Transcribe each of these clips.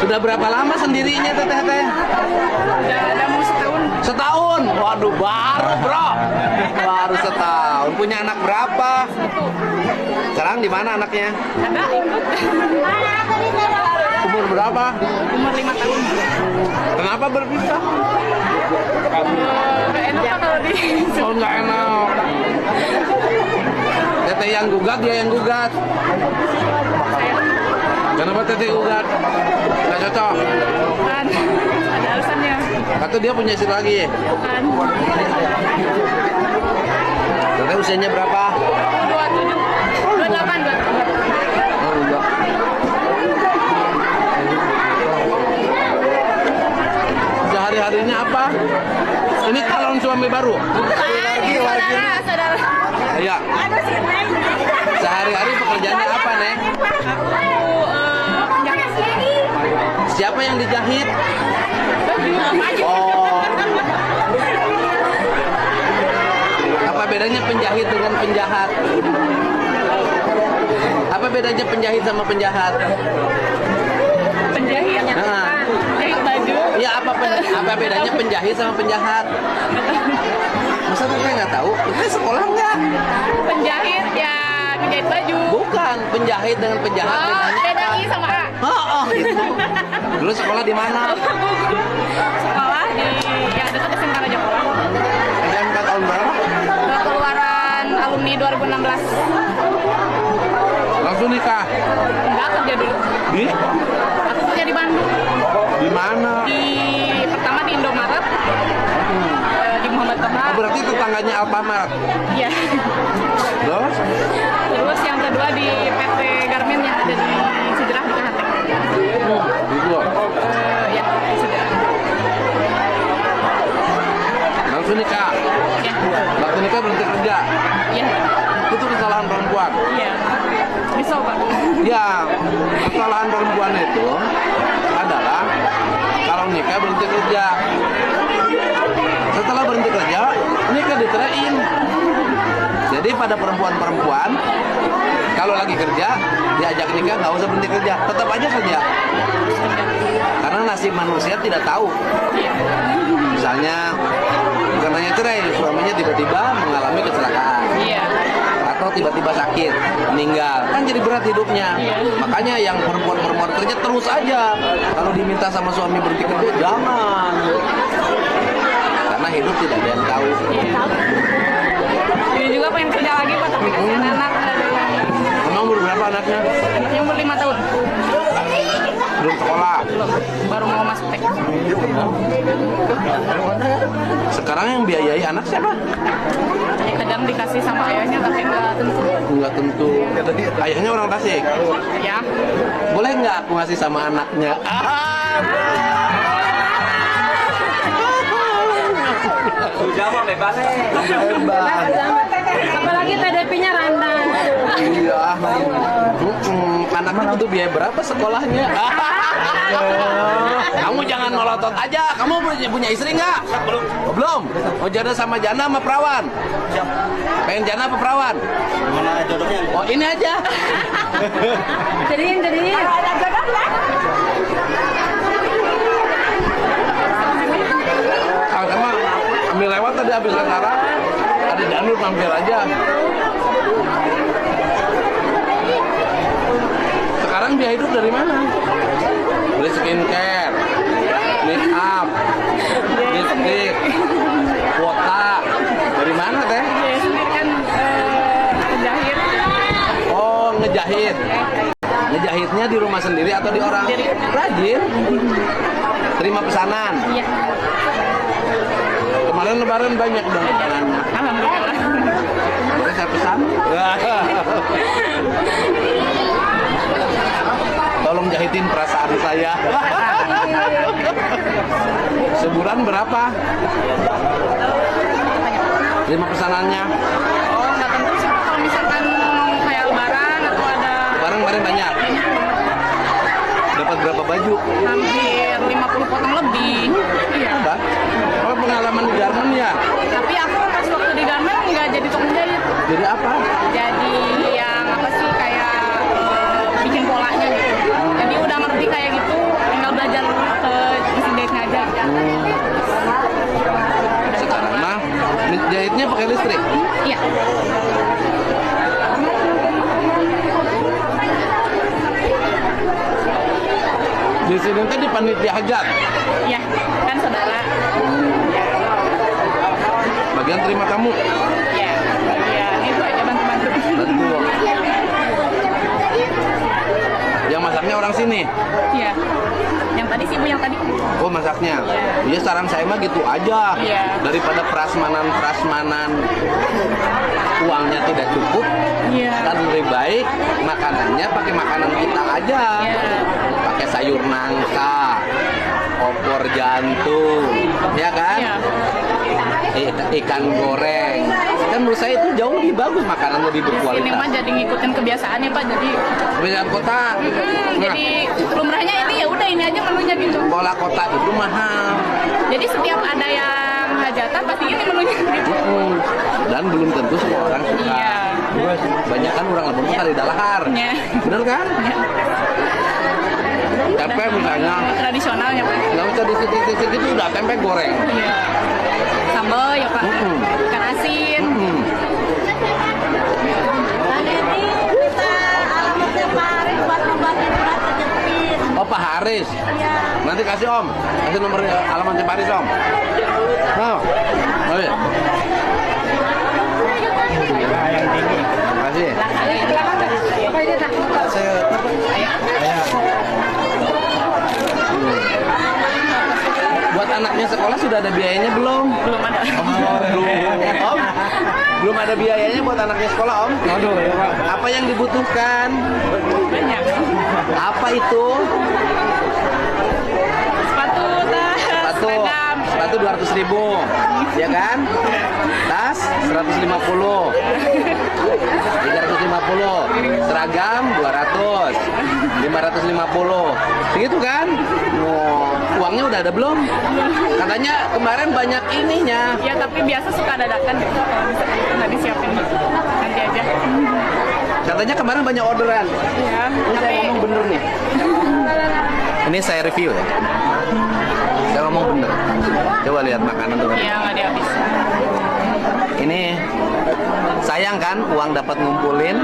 Sudah berapa lama sendirinya teteh teh? Udah mau setahun. Setahun. Waduh, baru bro. Baru setahun. Punya anak berapa? Sekarang di mana anaknya? Ada ikut. Umur berapa? Umur 5 tahun. Kenapa berpisah? Gak enak kalau di. Oh, nggak enak. Teteh yang gugat, dia yang gugat. Kenapa teteh gugat? Nggak cocok. Bukan. Ada alasannya. Atau dia punya istri lagi? Bukan. Teteh usianya berapa? 27. 28. Oh, enggak. Sehari-harinya apa? Ini calon suami baru? Saudara. Iya. Sehari-hari pekerjaannya apa, Neng? Aku penjahit. Siapa yang dijahit? Baju. Oh. Apa bedanya penjahit dengan penjahat? Apa bedanya penjahit sama penjahat? Penjahit. Nah. Jahit baju. Ya, apa bedanya penjahit sama penjahat? Masa teteh nggak tahu? Teteh sekolah nggak? Penjahit ya ngejahit baju. Bukan, penjahit dengan penjahat Oh, bedanya. beda I sama A. Oh, gitu. Dulu sekolah di mana? Sekolah di yang dekat SMK Raja Polang. SMK tahun berapa? Keluaran alumni 2016. Langsung nikah? Enggak, kerja dulu. Di? Aku kerja di Bandung. Di mana? Pertama di Indomaret. Di Muhammad Toha. Oh, berarti tetangganya Alfamart. Iya. Terus? Terus yang kedua di PT Garmin yang ada di Sejerah di Kahatek. Gitu. Ya, Sejerah. Langsung nikah? Ya. Waktu nikah berhenti kerja? Iya. Itu kesalahan perempuan? Iya. Bisa, Pak. Ya, kesalahan perempuan itu adalah kalau nikah berhenti kerja. Setelah berhenti kerja, nikah diteraiin. Jadi pada perempuan-perempuan, kalau lagi kerja, diajak nikah nggak usah berhenti kerja, tetap aja kerja. Karena nasib manusia tidak tahu. Misalnya, bukan hanya cerai, suaminya tiba-tiba mengalami kecelakaan. Iya. Atau tiba-tiba sakit, meninggal, kan jadi berat hidupnya. Makanya yang perempuan-perempuan kerja terus aja. Kalau diminta sama suami berhenti kerja, jangan. Karena hidup tidak ada yang tahu. Ini juga pengen kerja lagi, Pak, tapi kasihan anak. Emang umur berapa anaknya? Anaknya umur 5 tahun. Belum sekolah. Belum. Baru mau masuk TK. Sekarang yang biayai anak siapa? Ya, kadang dikasih sama ayahnya, tapi nggak tentu. Enggak tentu. Ayahnya orang Tasik. Ya. Boleh nggak aku ngasih sama anaknya? Sudah mau bebas. Hebat. Apalagi TDP-nya rendah. Iya. Anaknya butuh biaya berapa sekolahnya? Kamu jangan melotot aja. Kamu punya istri nggak? Belum. Mau janda sama janda sama perawan? Pengen janda apa perawan? Mana jodohnya? Oh, ini aja. Jadiin. Ah, sama ambil lewat tadi habis sekarang ada janur mampir aja. Sekarang dia hidup dari mana? Beli skincare, make up, lipstick, kuota. Dari mana teh? Dia sendiri kan penjahit. Oh, ngejahit. Ngejahitnya di rumah sendiri atau di orang? Rajin. Terima pesanan. Iya. Kemarin lebaran banyak dong pesanannya. Alhamdulillah. Boleh saya pesan? Tolong jahitin perasaan saya. Sebulan berapa? 5 pesanannya. Oh, nggak tentu sih, Pak. Kalau misalkan kayak lebaran atau ada Barang banyak. Dapat berapa baju? hampir 50 potong lebih. Iya. Apa? Oh, pengalaman di Garmen ya? Tapi aku pas waktu di Garmen nggak jadi tukang jahit. Jadi apa? Jadi yang apa sih kayak bikin polanya gitu. Jadi udah ngerti kayak gitu, tinggal Di sini tadi panitia hajat. Ya, kan saudara. Bagian terima tamu. Ya, ya itu aja bantu-bantu. Betul. Yang masaknya orang sini. Iya. Yang tadi sih Bu, yang tadi. Oh, masaknya. Iya. Ya saran saya mah gitu aja. Iya. Daripada prasmanan uangnya tidak cukup, Iya. kan lebih baik makanannya pakai makanan kita aja. Iya. Pakai sayur nangka, opor jantung, ya kan? Iya. Ikan goreng. Kan menurut saya itu jauh lebih bagus, makanan lebih Ini mah berkualitas. jadi ngikutin kebiasaan ya Pak, jadi Beda kota. Nah, jadi lumrahnya ini ya udah ini aja menunya gitu. bola kota itu mahal. Jadi setiap ada yang hajatan pasti ini menunya gitu. Dan belum tentu semua orang suka. Iya. Banyak kan orang Lampung tuh kali dalahar. Iya. Bener kan? Tempe misalnya Tradisionalnya Pak. nggak usah disisik-sisik itu udah tempe goreng. Iya. Sambal ya Pak. Ikan asin. Oh, Pak Haris. Nanti kasih Om. Kasih nomor alamat Pak Haris Om. Oh. Oh iya. Terima kasih. Buat anaknya sekolah sudah ada biayanya belum? Belum ada. Belum. Om? Belum ada biayanya buat anaknya sekolah, Om? Aduh, ya Pak. Apa yang dibutuhkan? Banyak. Apa itu? Sepatu, tas, seragam. Sepatu 200.000, ya kan? Tas 150, 350, seragam 200, 550, begitu kan? Oh, uangnya udah ada belum? Katanya kemarin banyak ininya. Ya tapi biasa suka dadakan gitu. Kalau bisa nggak disiapin nanti aja. Katanya kemarin banyak orderan. Ya, Ini saya tapi ngomong bener nih. Ini saya review ya. Saya ngomong bener. Coba lihat makanan tuh. ya nggak dihabis. Ini sayang kan uang dapat ngumpulin,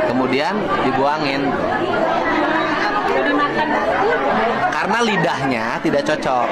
kemudian dibuangin. Karena lidahnya tidak cocok.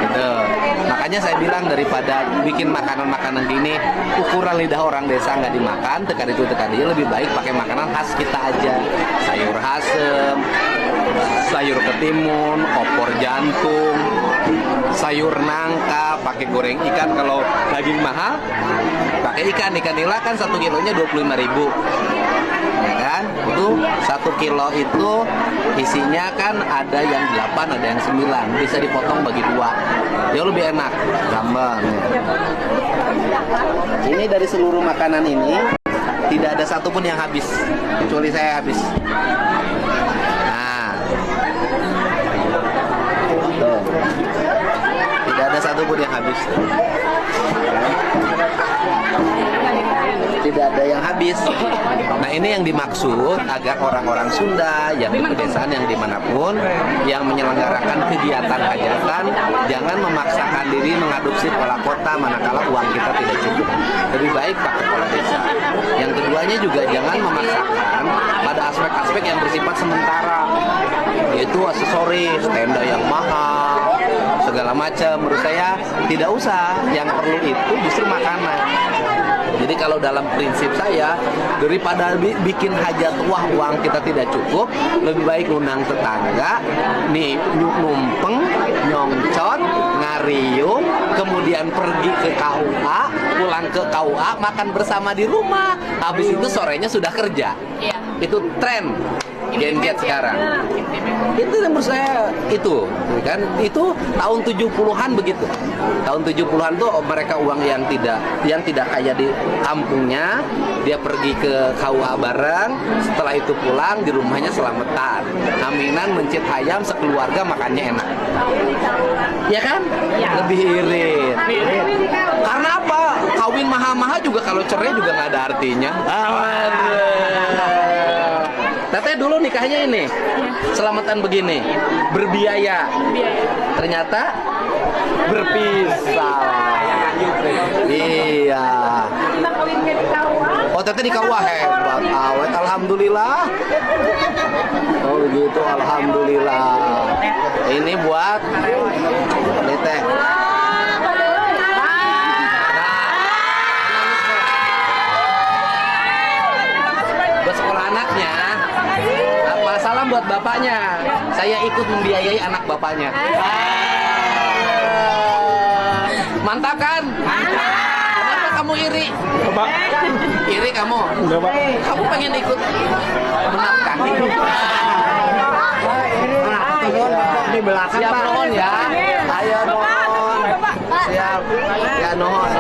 Gitu. Makanya saya bilang daripada bikin makanan-makanan gini, ukuran lidah orang desa nggak dimakan, tekan itu tekan dia, lebih baik pakai makanan khas kita aja. Sayur asem, sayur ketimun, opor jantung, sayur nangka, pakai goreng ikan. Kalau daging mahal, pakai ikan nila kan 1 kilonya 25.000. Ya kan? Itu 1 kilo itu isinya kan ada yang 8, ada yang 9. Bisa dipotong bagi 2. Ya lebih enak. Gampang. Ini dari seluruh makanan ini tidak ada satupun yang habis, kecuali saya habis. Nah, tuh. Tidak ada satupun yang habis. Tidak ada yang habis. Nah, ini yang dimaksud agar orang-orang Sunda yang di pedesaan yang dimanapun yang menyelenggarakan kegiatan hajatan jangan memaksakan diri mengadopsi pola kota manakala uang kita tidak cukup. Lebih baik pakai pola desa. Yang keduanya juga jangan memaksakan pada aspek-aspek yang bersifat sementara, yaitu aksesoris, tenda yang mahal, segala macam. Menurut saya tidak usah. Yang perlu itu justru makanan. Jadi kalau dalam prinsip saya, daripada bikin hajat wah uang kita tidak cukup, lebih baik undang tetangga, nih numpeng, nyongcot, ngariung, kemudian pergi ke KUA, pulang ke KUA, makan bersama di rumah. Habis itu sorenya sudah kerja. Iya. Itu tren Gen Z sekarang. Itu yang menurut saya itu kan tahun 70-an begitu. Tahun 70-an tuh mereka uang yang tidak kaya di kampungnya, dia pergi ke KUA bareng, setelah itu pulang di rumahnya selamatan. Aminan mencit ayam sekeluarga makannya enak. Ya kan? Ya. Lebih irit. Karena apa? Kawin mahal-mahal juga kalau cerai juga nggak ada artinya. Teteh dulu nikahnya ini selamatan begini, berbiaya. Ternyata berpisah. Iya. Kawinnya di KUA. Oh, teteh di KUA hebat. Awet, alhamdulillah. Oh, begitu, alhamdulillah. Ini buat ini teh. Buat sekolah anaknya. Apa salam buat bapaknya. Saya ikut membiayai anak bapaknya. Mantap kan? Kenapa kamu iri? Iri kamu? Kamu pengen ikut menafkahi? Di belakang Siap Pak. nuhun ya. Ayo nuhun. Siap. Ya nuhun.